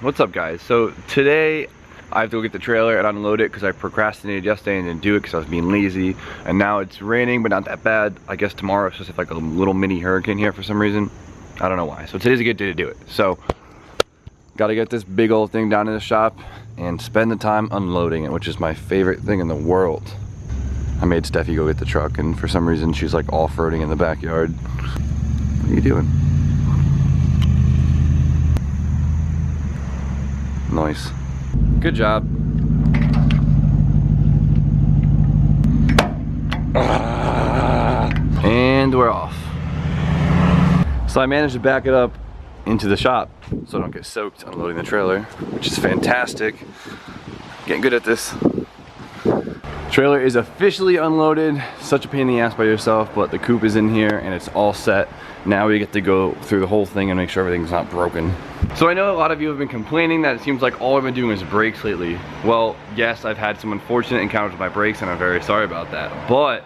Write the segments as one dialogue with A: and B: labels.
A: What's up guys? So today I have to go get the trailer and unload it because I procrastinated yesterday and didn't do it because I was being lazy. And now it's raining, but not that bad. I guess tomorrow it's just like a little mini hurricane here for some reason. I don't know why. So today's a good day to do it. So gotta get this big old thing down in the shop and spend the time unloading it, which is my favorite thing in the world. I made Steffi go get the truck and for some reason she's like off-roading in the backyard. What are you doing? Nice. Good job. And we're off. So I managed to back it up into the shop so I don't get soaked unloading the trailer, which is fantastic. Getting good at this. Trailer is officially unloaded. Such a pain in the ass by yourself, but the coupe is in here and it's all set. Now we get to go through the whole thing and make sure everything's not broken. So I know a lot of you have been complaining that it seems like all I've been doing is brakes lately. Well, yes, I've had some unfortunate encounters with my brakes and I'm very sorry about that. But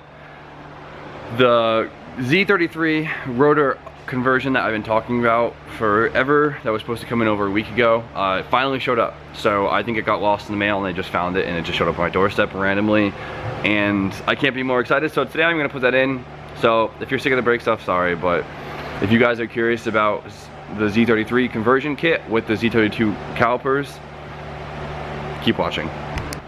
A: the Z33 rotor conversion that I've been talking about forever, that was supposed to come in over a week ago, it finally showed up. So I think it got lost in the mail and they just found it and it just showed up on my doorstep randomly. And I can't be more excited. So today I'm gonna put that in. So if you're sick of the brake stuff, sorry, but if you guys are curious about the Z33 conversion kit with the Z32 calipers, keep watching.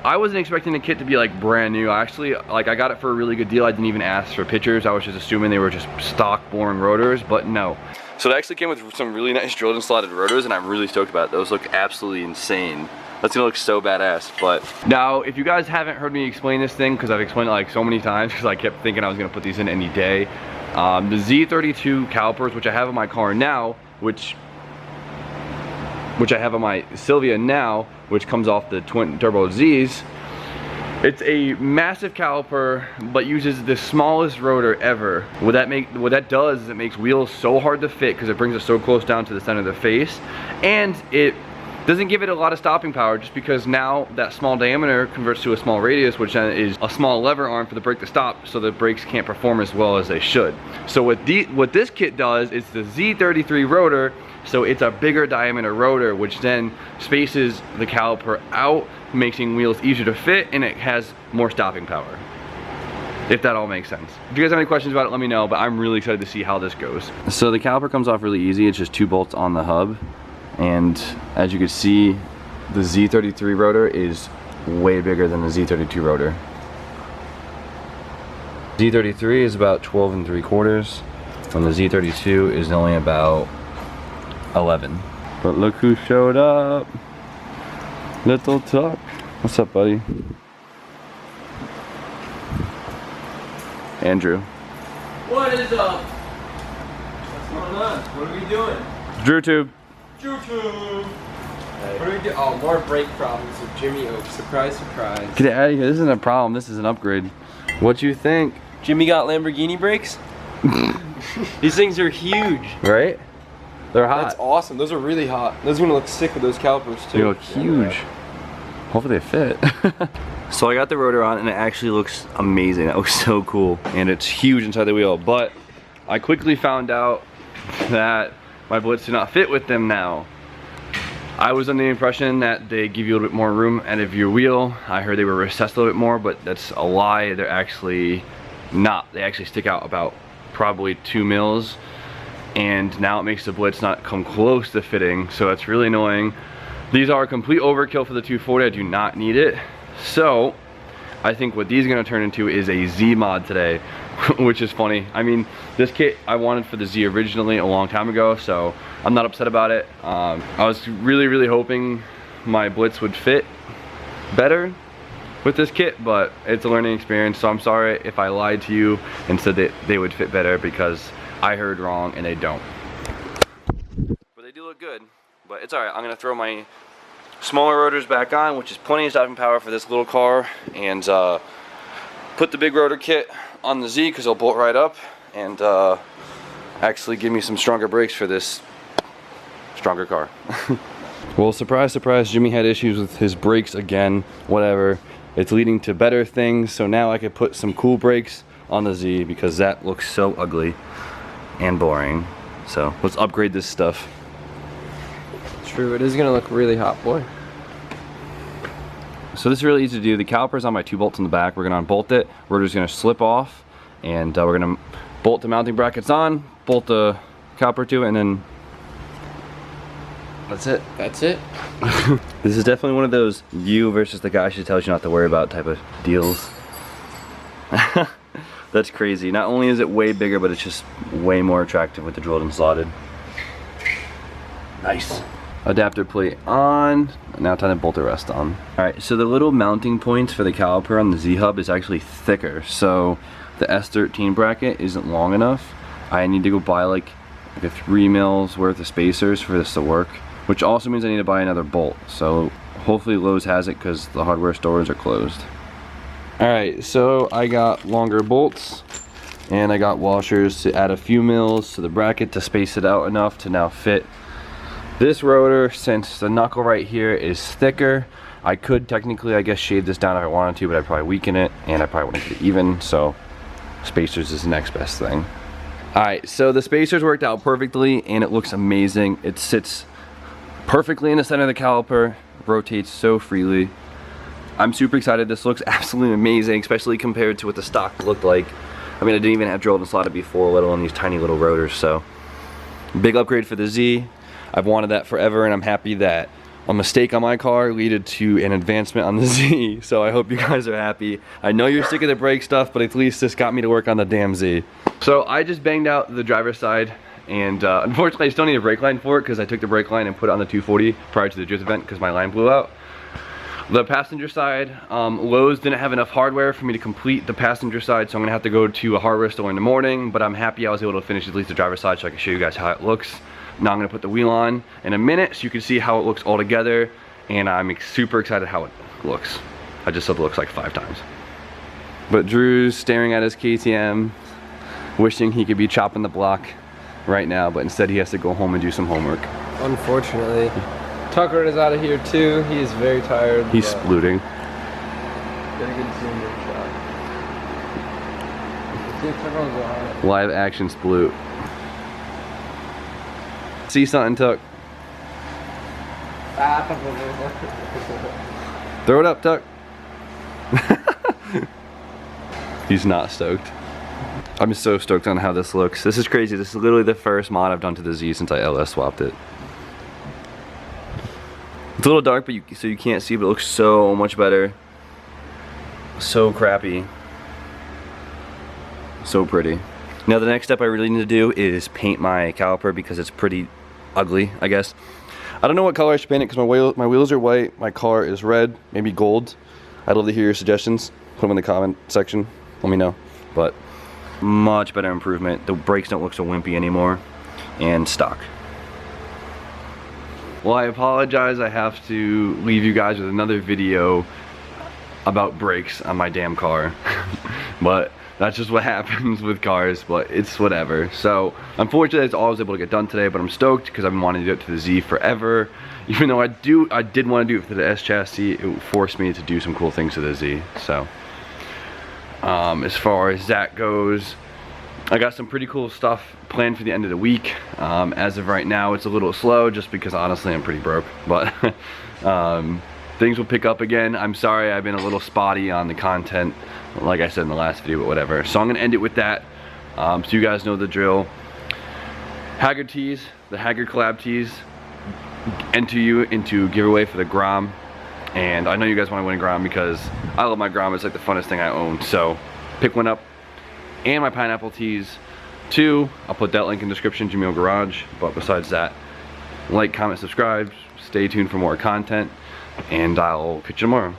A: I wasn't expecting the kit to be like brand new. I got it for a really good deal. I didn't even ask for pictures. I was just assuming they were just stock boring rotors, but no. So it actually came with some really nice drilled and slotted rotors and I'm really stoked about it. Those look absolutely insane. That's gonna look so badass. But now, if you guys haven't heard me explain this thing, because I've explained it like so many times because I kept thinking I was gonna put these in any day. The Z32 calipers, which I have in my car now, which I have on my Silvia now, which comes off the twin turbo Z's. It's a massive caliper, but uses the smallest rotor ever. What that does is it makes wheels so hard to fit because it brings it so close down to the center of the face, and it doesn't give it a lot of stopping power just because now that small diameter converts to a small radius, which then is a small lever arm for the brake to stop, so the brakes can't perform as well as they should. So what this kit does is the Z33 rotor, so it's a bigger diameter rotor, which then spaces the caliper out, making wheels easier to fit, and it has more stopping power. If that all makes sense. If you guys have any questions about it, let me know, but I'm really excited to see how this goes. So the caliper comes off really easy. It's just 2 bolts on the hub. And as you can see, the Z33 rotor is way bigger than the Z32 rotor. Z33 is about 12 3/4, when the Z32 is only about 11. But look who showed up. Little Tuck. What's up, buddy? Andrew.
B: What is up? What's going on? What are we doing?
A: DrewTube.
B: YouTube. What do we do? Oh, more brake problems with Jimmy Oak. Surprise, surprise.
A: Get it out of here. This isn't a problem. This is an upgrade. What you think?
B: Jimmy got Lamborghini brakes? These things are huge.
A: Right? They're hot.
B: That's awesome. Those are really hot. Those are gonna look sick with those calipers too.
A: They look huge. Hopefully they fit. So I got the rotor on and it actually looks amazing. That looks so cool. And it's huge inside the wheel. But I quickly found out that my Blitz do not fit with them now. I was under the impression that they give you a little bit more room out of your wheel. I heard they were recessed a little bit more, but that's a lie. They're actually not. They actually stick out about probably 2 mils. And now it makes the Blitz not come close to fitting, so that's really annoying. These are a complete overkill for the 240. I do not need it. So I think what these are gonna turn into is a Z mod today, which is funny. I mean, this kit I wanted for the Z originally a long time ago, so I'm not upset about it. I was really hoping my Blitz would fit better with this kit, but it's a learning experience, so I'm sorry if I lied to you and said that they would fit better, because I heard wrong and they don't. But they do look good, but it's alright. I'm gonna throw my smaller rotors back on, which is plenty of stopping power for this little car, and put the big rotor kit on the Z because it'll bolt right up, and actually give me some stronger brakes for this stronger car. Well, surprise, surprise, Jimmy had issues with his brakes again. Whatever. It's leading to better things, so now I could put some cool brakes on the Z because that looks so ugly and boring. So let's upgrade this stuff.
B: True, it is gonna look really hot, boy.
A: So this is really easy to do. The caliper's on my 2 bolts in the back. We're gonna unbolt it. We're just gonna slip off, and we're gonna bolt the mounting brackets on, bolt the caliper to it, and then that's it.
B: That's it.
A: This is definitely one of those you versus the guy she tells you not to worry about type of deals. That's crazy. Not only is it way bigger, but it's just way more attractive with the drilled and slotted. Nice. Adapter plate on. Now time to bolt the rest on. Alright, so the little mounting points for the caliper on the Z-hub is actually thicker. So the S13 bracket isn't long enough. I need to go buy like a 3 mils worth of spacers for this to work. Which also means I need to buy another bolt. So hopefully Lowe's has it because the hardware stores are closed. Alright, so I got longer bolts and I got washers to add a few mils to the bracket to space it out enough to now fit this rotor. Since the knuckle right here is thicker, I could technically, I guess, shave this down if I wanted to, but I'd probably weaken it and I probably wouldn't get it even, so spacers is the next best thing. Alright, so the spacers worked out perfectly and it looks amazing. It sits perfectly in the center of the caliper, rotates so freely. I'm super excited. This looks absolutely amazing, especially compared to what the stock looked like. I mean, I didn't even have drilled and slotted before, let alone these tiny little rotors, so big upgrade for the Z. I've wanted that forever, and I'm happy that a mistake on my car led to an advancement on the Z, so I hope you guys are happy. I know you're sick of the brake stuff, but at least this got me to work on the damn Z. So I just banged out the driver's side, and unfortunately I still need a brake line for it because I took the brake line and put it on the 240 prior to the drift event because my line blew out. The passenger side, Lowe's didn't have enough hardware for me to complete the passenger side, so I'm gonna have to go to a hardware store in the morning, but I'm happy I was able to finish at least the driver's side so I can show you guys how it looks. Now I'm gonna put the wheel on in a minute so you can see how it looks all together, and I'm super excited how it looks. I just said it looks like 5 times. But Drew's staring at his KTM, wishing he could be chopping the block right now, but instead he has to go home and do some homework.
B: Unfortunately. Tucker is out of here too. He is very tired.
A: He's splooting.
B: Get a good zoom in shot. See if Tucker's on it.
A: Live action sploot. See something, Tuck? Throw it up, Tuck. He's not stoked. I'm so stoked on how this looks. This is crazy. This is literally the first mod I've done to the Z since I LS swapped it. It's a little dark, but so you can't see, but it looks so much better. So crappy. So pretty. Now the next step I really need to do is paint my caliper because it's pretty ugly, I guess. I don't know what color I should paint it because my wheels are white, my car is red, maybe gold. I'd love to hear your suggestions. Put them in the comment section. Let me know. But much better improvement. The brakes don't look so wimpy anymore. And stock. Well, I apologize. I have to leave you guys with another video about brakes on my damn car. But that's just what happens with cars, but it's whatever. So, unfortunately, that's all I was able to get done today, but I'm stoked because I've been wanting to do it to the Z forever. Even though I did want to do it for the S chassis, it forced me to do some cool things to the Z. So, as far as that goes, I got some pretty cool stuff planned for the end of the week. As of right now, it's a little slow just because honestly I'm pretty broke, but things will pick up again. I'm sorry I've been a little spotty on the content, like I said in the last video, but whatever. So I'm gonna end it with that, so you guys know the drill. Haggard tees, the Haggard collab tees, enter you into giveaway for the Grom, and I know you guys want to win a Grom because I love my Grom. It's like the funnest thing I own, so pick one up. And my pineapple tees too. I'll put that link in the description, Jamil Garage. But besides that, like, comment, subscribe, stay tuned for more content, and I'll catch you tomorrow.